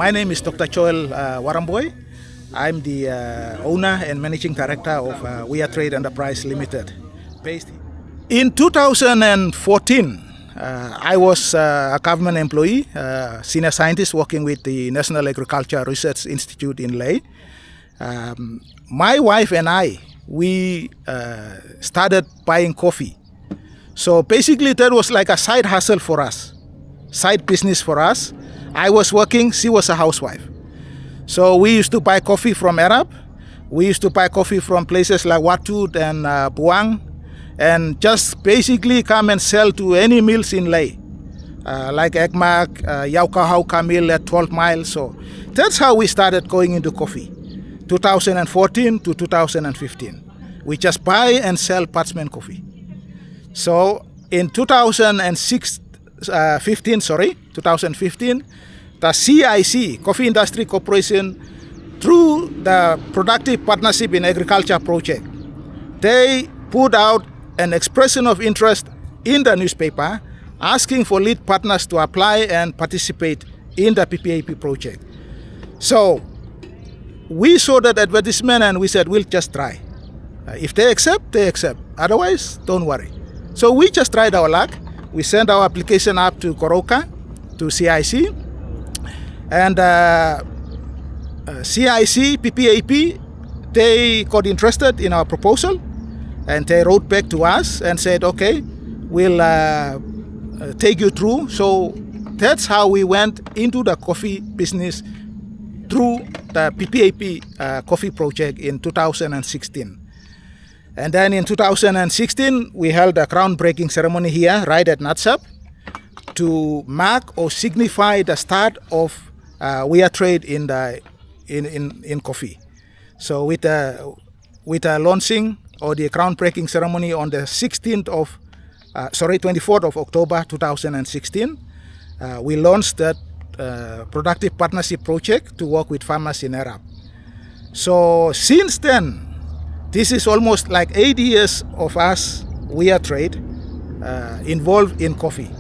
My name is Dr. Joel Waramboi. I'm the owner and managing director of Wia Trade Enterprise Limited. Based in 2014, I was a government employee, senior scientist working with the National Agriculture Research Institute in Leh. My wife and I, we started buying coffee. So basically that was like a side hustle for us, side business for us. I was working, she was a housewife. So we used to buy coffee from Erap. We used to buy coffee from places like Watut and Buang, and just basically come and sell to any mills in Leh, like Ekmak, Yaukahauka mill at 12 miles. So that's how we started going into coffee, 2014 to 2015. We just buy and sell parchment coffee. So in 2015, the CIC, Coffee Industry Corporation, through the Productive Partnership in Agriculture project, they put out an expression of interest in the newspaper asking for lead partners to apply and participate in the PPAP project. So we saw that advertisement and we said, we'll just try. If they accept, they accept. Otherwise, don't worry. So we just tried our luck. We sent our application up to Koroka, to CIC. And CIC, PPAP, they got interested in our proposal. And they wrote back to us and said, okay, we'll take you through. So that's how we went into the coffee business through the PPAP coffee project in 2016. And then in 2016, we held a groundbreaking ceremony here, right at Nadzab, to mark or signify the start of Wia Trade in coffee. So with the launching or the groundbreaking ceremony on the 24th of October 2016, we launched that productive partnership project to work with farmers in Erap. So since then, this is almost like 8 years of us, Wia Trade, involved in coffee.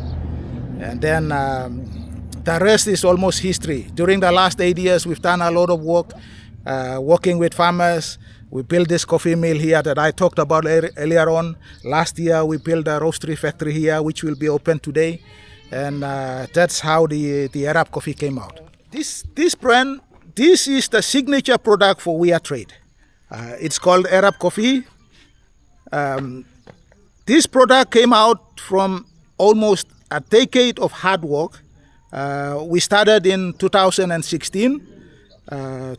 And then the rest is almost history. During the last 8 years, we've done a lot of work, working with farmers. We built this coffee mill here that I talked about earlier on. Last year, we built a roastery factory here, which will be open today. And that's how the Erap Coffee came out. This brand, this is the signature product for Wia Trade. It's called Erap Coffee. This product came out from almost a decade of hard work. We started in 2016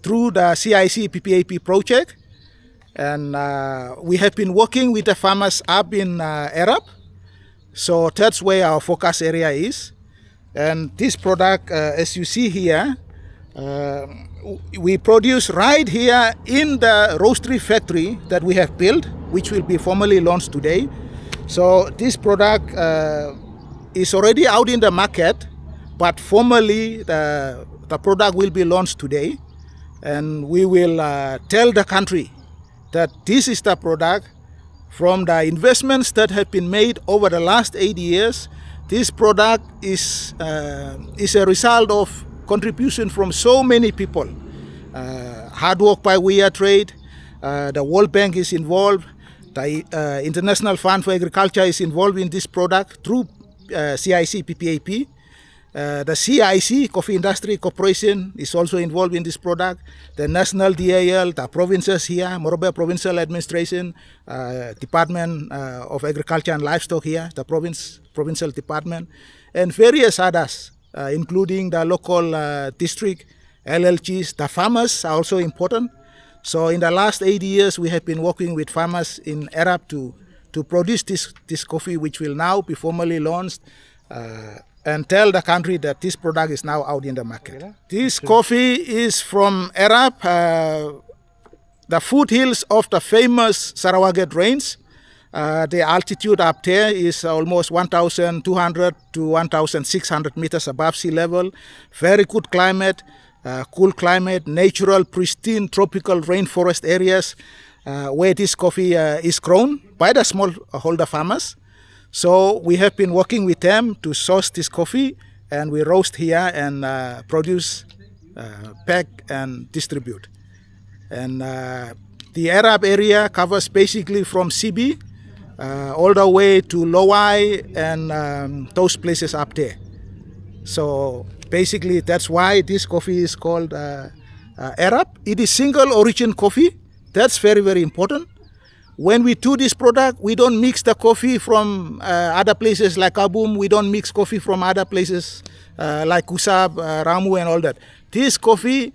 through the CIC PPAP project. And we have been working with the farmers up in Erap. So that's where our focus area is. And this product, as you see here, we produce right here in the roastery factory that we have built, which will be formally launched today. So this product is already out in the market, but formally the product will be launched today. And we will tell the country that this is the product from the investments that have been made over the last 8 years. This product is a result of contribution from so many people. Hard work by Wia Trade, the World Bank is involved, the International Fund for Agriculture is involved in this product through CIC PPAP. The CIC, Coffee Industry Corporation, is also involved in this product. The National DAL, the provinces here, Morobe Provincial Administration, Department of Agriculture and Livestock here, the provincial department, and various others, including the local district, LLGs. The farmers are also important. So in the last 8 years, we have been working with farmers in Erap to produce this coffee, which will now be formally launched and tell the country that this product is now out in the market. This coffee is from Erap, the foothills of the famous Saruwaged Range. The altitude up there is almost 1,200 to 1,600 meters above sea level. Very good climate, cool climate, natural, pristine, tropical rainforest areas where this coffee is grown by the smallholder farmers. So we have been working with them to source this coffee, and we roast here and produce pack and distribute. And the Erap area covers basically from CB all the way to Lowai and those places up there. So basically that's why this coffee is called Erap. It is single origin coffee. That's very, very important. When we do this product, we don't mix the coffee from other places like Abum. We don't mix coffee from other places like Kusab, Ramu and all that. This coffee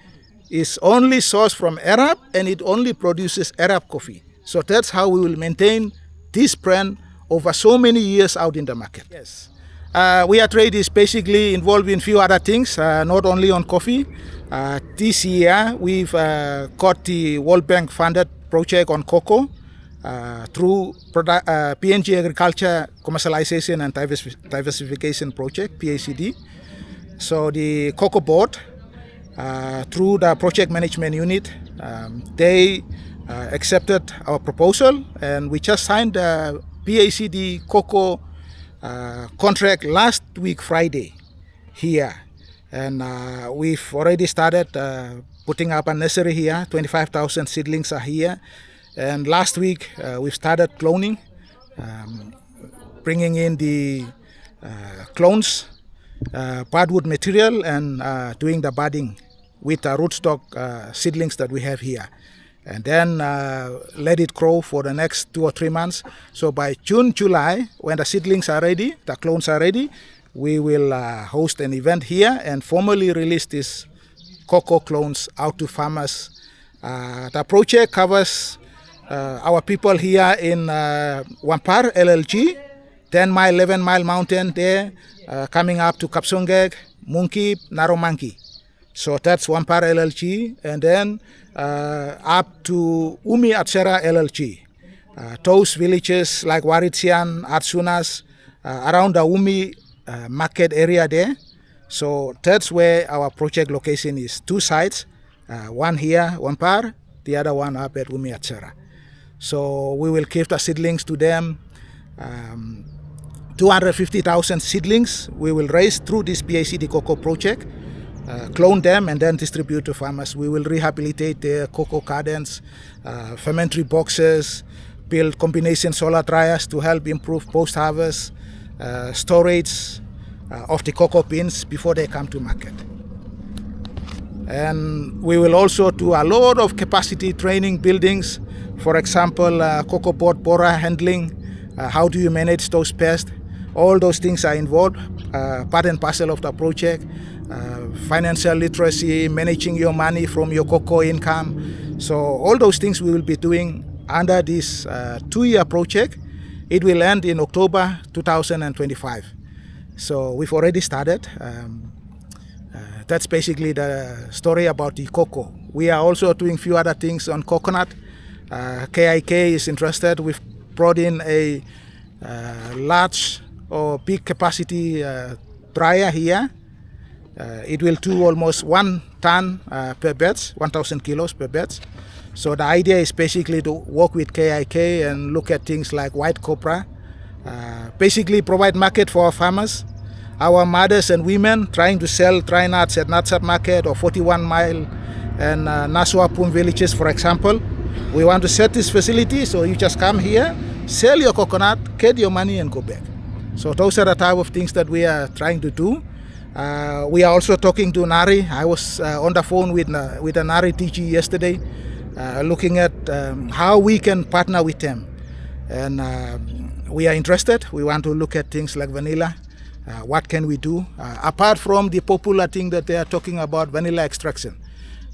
is only sourced from Erap and it only produces Erap coffee. So that's how we will maintain this brand over so many years out in the market. Yes. Wia Trade is basically involved in few other things, not only on coffee. This year, we've got the World Bank funded project on cocoa through PNG Agriculture Commercialization and Diversification Project, PACD. So the Cocoa Board, through the project management unit, they accepted our proposal and we just signed the PACD cocoa contract last week Friday here. And we've already started putting up a nursery here. 25,000 seedlings are here. And last week we've started cloning, bringing in the clones, hardwood material, and doing the budding with the rootstock seedlings that we have here. And then let it grow for the next 2 or 3 months. So by June, July, when the seedlings are ready, the clones are ready, we will host an event here and formally release these cocoa clones out to farmers. The project covers our people here in Wampar, LLG, 10 mile, 11 mile mountain there, coming up to Kapsongek, Munkip, Naromanki. So that's Wampar LLG, and then up to Umi Atsera LLG. Those villages like Waritsian, Arsunas, around the Umi market area there. So that's where our project location is. 2 sites, one here, Wampar, the other one up at Umi Atsera. So we will give the seedlings to them. 250,000 seedlings we will raise through this PACD cocoa project. Clone them and then distribute to farmers. We will rehabilitate their cocoa gardens, fermentary boxes, build combination solar dryers to help improve post-harvest storage of the cocoa beans before they come to market. And we will also do a lot of capacity training buildings. For example, cocoa pod borer handling, how do you manage those pests? All those things are involved, part and parcel of the project. Financial literacy, managing your money from your cocoa income. So all those things we will be doing under this 2-year project. It will end in October 2025. So we've already started. That's basically the story about the cocoa. We are also doing a few other things on coconut. KIK is interested. We've brought in a large or big capacity dryer here. It will do almost 1 ton per batch, 1,000 kilos per batch. So the idea is basically to work with KIK and look at things like white copra, basically provide market for our farmers, our mothers and women trying to sell dry nuts at Nadzab market or 41 Mile and Nasuapum villages, for example. We want to set this facility so you just come here, sell your coconut, get your money and go back. So those are the type of things that we are trying to do. We are also talking to Nari. I was on the phone with the Nari DG yesterday, looking at how we can partner with them. And we are interested. We want to look at things like vanilla. What can we do? Apart from the popular thing that they are talking about, vanilla extraction.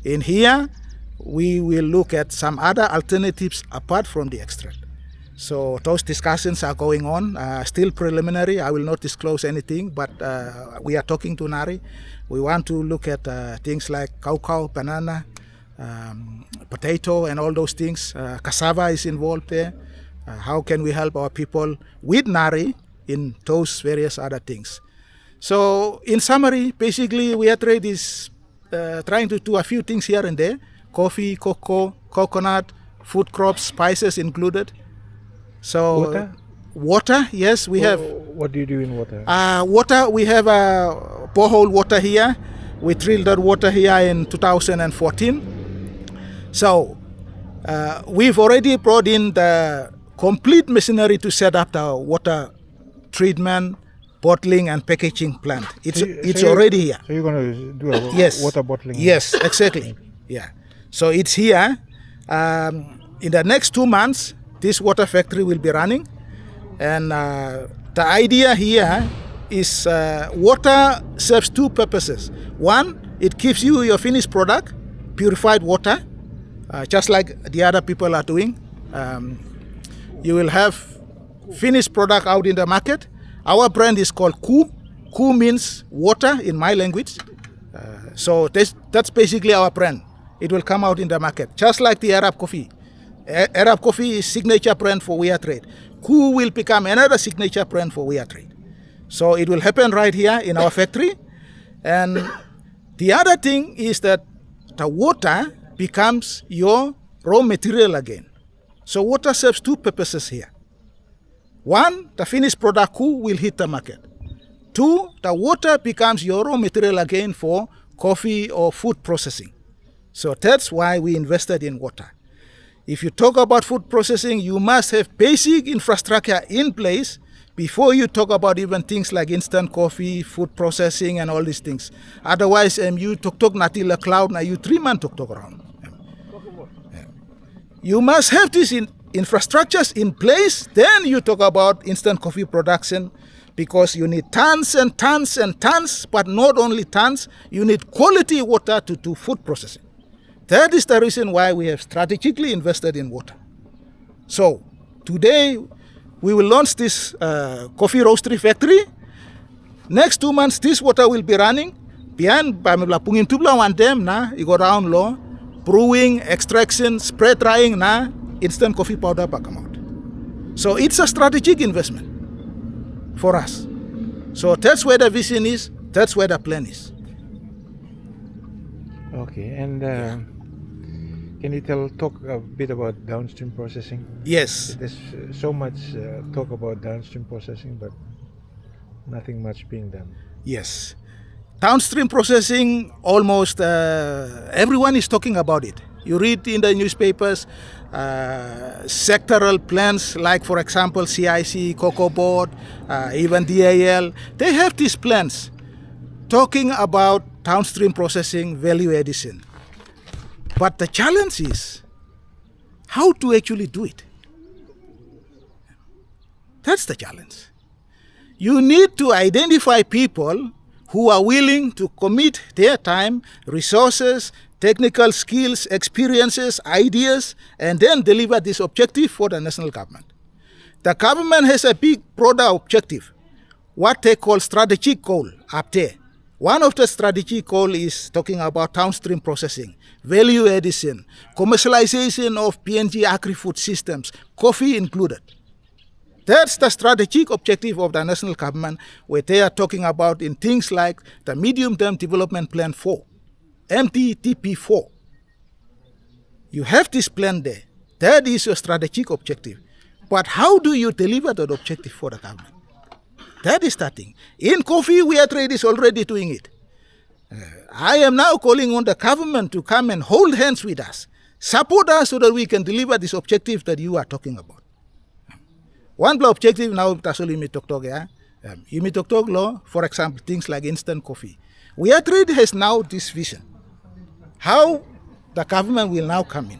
In here, we will look at some other alternatives apart from the extract. So those discussions are going on, still preliminary. I will not disclose anything, but we are talking to Nari. We want to look at things like cacao, banana, potato and all those things. Cassava is involved there. How can we help our people with Nari in those various other things? So in summary, basically Wia Trade is trying to do a few things here and there. Coffee, cocoa, coconut, food crops, spices included. So water, yes, we have. What do you do in water? Water, we have borehole water here. We drilled that water here in 2014. So we've already brought in the complete machinery to set up the water treatment, bottling and packaging plant. It's already here. So you're going to do a water bottling? Yes, exactly. Yeah. So it's here. In the next 2 months, this water factory will be running. And the idea here is water serves two purposes. One, it gives you your finished product, purified water, just like the other people are doing. You will have finished product out in the market. Our brand is called Ku. Ku means water in my language. So that's basically our brand. It will come out in the market, just like the Erap Coffee. Erap Coffee is signature brand for Wia Trade. Ku will become another signature brand for Wia Trade. So it will happen right here in our factory. And the other thing is that the water becomes your raw material again. So water serves two purposes here. One, the finished product Ku will hit the market. Two, the water becomes your raw material again for coffee or food processing. So that's why we invested in water. If you talk about food processing, you must have basic infrastructure in place before you talk about even things like instant coffee, food processing, and all these things. Otherwise, you talk natila cloud, na you 3 months talk around. You must have these infrastructures in place, then you talk about instant coffee production, because you need tons and tons and tons, but not only tons, you need quality water to do food processing. That is the reason why we have strategically invested in water. So today we will launch this coffee roastery factory. Next 2 months this water will be running. Pian pamela pungin tubla one dam na you go down low, brewing, extraction, spray drying na instant coffee powder pa come out. So it's a strategic investment for us. So that's where the vision is, that's where the plan is. Okay, and can you talk a bit about downstream processing? Yes. There's so much talk about downstream processing, but nothing much being done. Yes. Downstream processing, almost everyone is talking about it. You read in the newspapers, sectoral plans like, for example, CIC, Cocoa Board, even DAL. They have these plans talking about downstream processing, value addition. But the challenge is how to actually do it. That's the challenge. You need to identify people who are willing to commit their time, resources, technical skills, experiences, ideas, and then deliver this objective for the national government. The government has a big, broader objective, what they call strategic goal up there. One of the strategic goals is talking about downstream processing, value addition, commercialization of PNG agri-food systems, coffee included. That's the strategic objective of the national government, where they are talking about in things like the Medium-Term Development Plan 4, MTTP4. You have this plan there. That is your strategic objective. But how do you deliver that objective for the government? That is the thing. In coffee, Wia Trade is already doing it. I am now calling on the government to come and hold hands with us, support us so that we can deliver this objective that you are talking about. One objective now, law, for example, things like instant coffee. Wia Trade has now this vision. How the government will now come in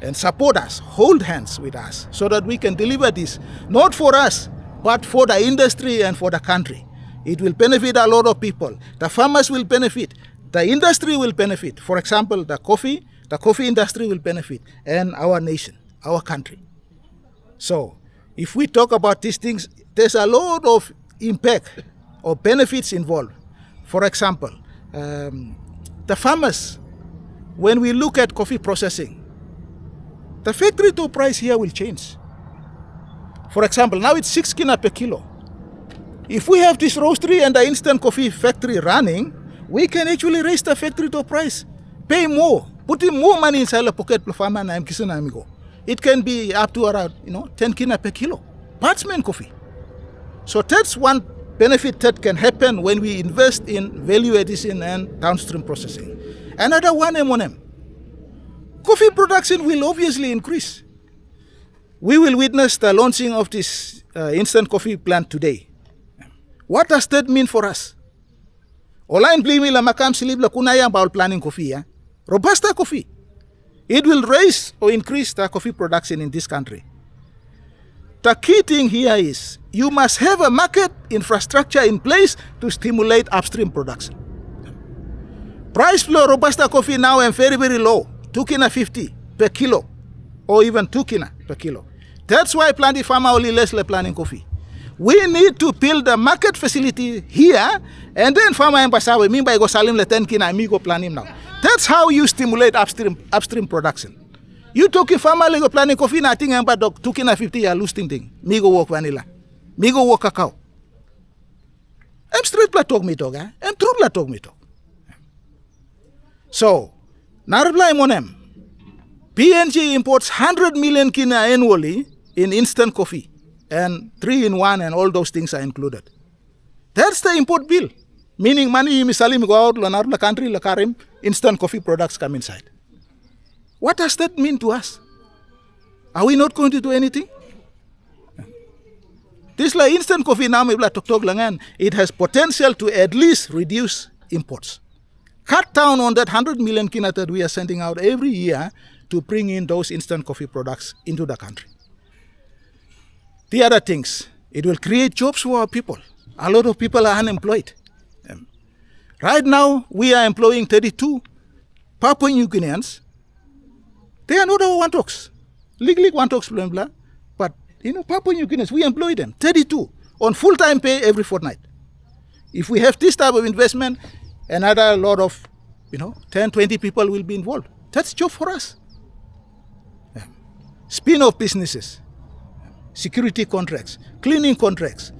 and support us, hold hands with us, so that we can deliver this, not for us, but for the industry and for the country. It will benefit a lot of people. The farmers will benefit. The industry will benefit. For example, the coffee industry will benefit, and our nation, our country. So, if we talk about these things, there's a lot of impact or benefits involved. For example, the farmers, when we look at coffee processing, the factory to price here will change. For example, now it's 6 kina per kilo. If we have this roastery and the instant coffee factory running, we can actually raise the factory to price, pay more, put in more money inside the pocket of farmer na kisana amigo. It can be up to around 10 kina per kilo. Parchment coffee. So that's one benefit that can happen when we invest in value addition and downstream processing. Another one, M1M. Coffee production will obviously increase. We will witness the launching of this instant coffee plant today. What does that mean for us? Olain blimi la makam silib la kunaya about planning coffee, ya. Robusta coffee. It will raise or increase the coffee production in this country. The key thing here is you must have a market infrastructure in place to stimulate upstream production. Price for Robusta coffee now is very, very low, 2 kina 50 per kilo, or even 2 kina per kilo. That's why planting farmer only less le planning coffee. We need to build a market facility here, and then farmer embasawe mimba go salim le 10 kina amigo planning now. That's how you stimulate upstream production. You talking farmer le go planning coffee na ting emba dog 2 kina 50 ya lose ting. Me go work vanilla. Me go work cacao. I'm straight pla talk me talk, eh? I'm true pla talk me talk. So, narabla monem. PNG imports 100 million kina annually in instant coffee, and 3-in-1 and all those things are included. That's the import bill. Meaning money you misali go out la country la karim instant coffee products come inside. What does that mean to us? Are we not going to do anything? This like instant coffee now it has potential to at least reduce imports. Cut down on that 100 million kina that we are sending out every year to bring in those instant coffee products into the country. The other things, it will create jobs for our people. A lot of people are unemployed. Right now, we are employing 32 Papua New Guineans. They are not our Wantoks. Legally Wantoks, blah, blah. But, Papua New Guineans, we employ them, 32, on full-time pay every fortnight. If we have this type of investment, another lot of, 10, 20 people will be involved. That's job for us. Spin-off businesses, security contracts, cleaning contracts.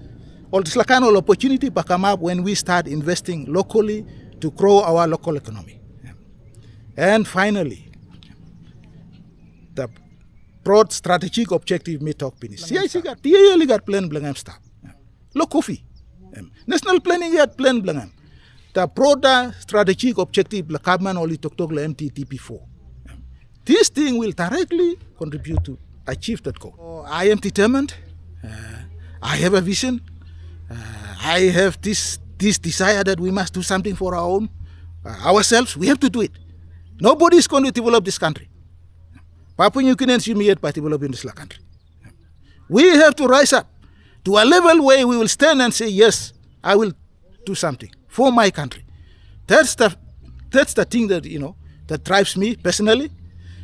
All this kind of opportunity will come up when we start investing locally to grow our local economy. And finally, the broad strategic objective me talk finish. CIC got clearly got plan blangam stop. Look coffee. National planning got plan blangam. The broader strategic objective la kabman only talk la MTTP4. This thing will directly contribute to achieve that goal. I am determined. I have a vision. I have this desire that we must do something for our own, ourselves. We have to do it. Nobody is going to develop this country. Papua New Guineans humiliated by developing this country. We have to rise up to a level where we will stand and say, yes, I will do something for my country. That's the thing that, that drives me personally.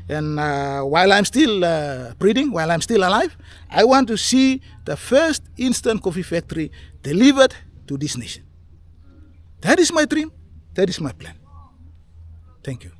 And while I'm still breathing, while I'm still alive, I want to see the first instant coffee factory delivered to this nation. That is my dream. That is my plan. Thank you.